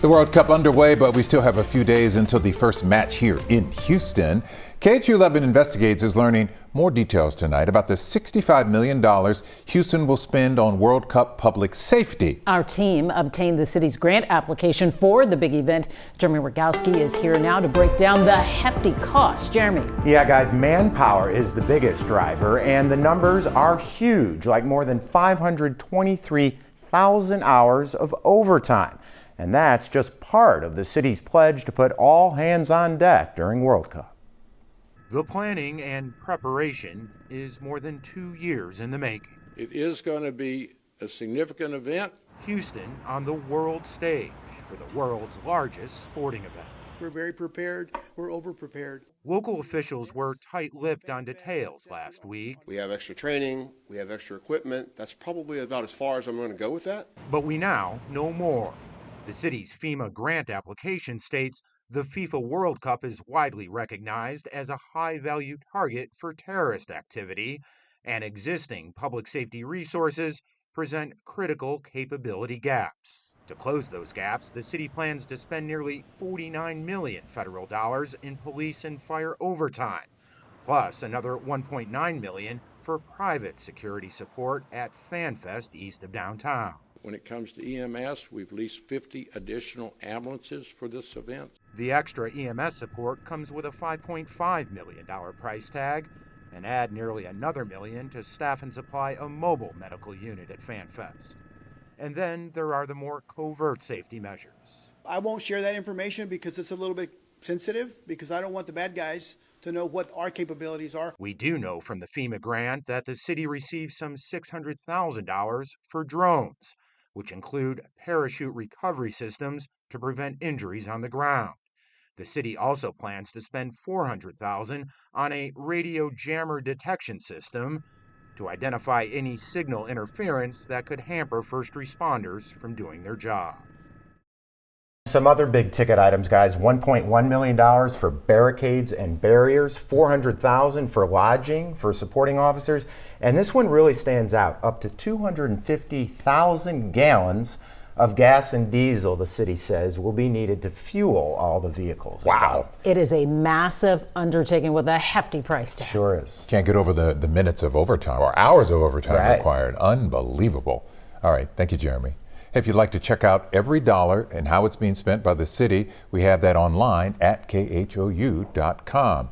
The World Cup underway, but we still have a few days until the first match here in Houston. KHU11 Investigates is learning more details tonight about the $65 million Houston will spend on World Cup public safety. Our team obtained the city's grant application for the big event. Jeremy Rogowski is here now to break down the hefty cost. Jeremy. Yeah, guys, manpower is the biggest driver, and the numbers are huge, like more than 523,000 hours of overtime. And that's just part of the city's pledge to put all hands on deck during World Cup. The planning and preparation is more than 2 years in the making. It is going to be a significant event. Houston on the world stage for the world's largest sporting event. We're very prepared. We're over-prepared. Local officials were tight-lipped on details last week. We have extra training. We have extra equipment. That's probably about as far as I'm going to go with that. But we now know more. The city's FEMA grant application states the FIFA World Cup is widely recognized as a high-value target for terrorist activity, and existing public safety resources present critical capability gaps. To close those gaps, the city plans to spend nearly $49 million federal dollars in police and fire overtime, plus another $1.9 million for private security support at FanFest east of downtown. When it comes to EMS, we've leased 50 additional ambulances for this event. The extra EMS support comes with a $5.5 million price tag, and add nearly another $1 million to staff and supply a mobile medical unit at FanFest. And then there are the more covert safety measures. I won't share that information because it's a little bit sensitive, because I don't want the bad guys to know what our capabilities are. We do know from the FEMA grant that the city received some $600,000 for drones, which include parachute recovery systems to prevent injuries on the ground. The city also plans to spend $400,000 on a radio jammer detection system to identify any signal interference that could hamper first responders from doing their job. Some other big ticket items, guys. $1.1 million for barricades and barriers, $400,000 for lodging for supporting officers, and this one really stands out, up to 250,000 gallons of gas and diesel, the city says, will be needed to fuel all the vehicles. Wow. It is a massive undertaking with a hefty price tag. Sure is. Can't get over the minutes of overtime or hours of overtime Right. required. Unbelievable. All right. Thank you, Jeremy. If you'd like to check out every dollar and how it's being spent by the city, we have that online at khou.com.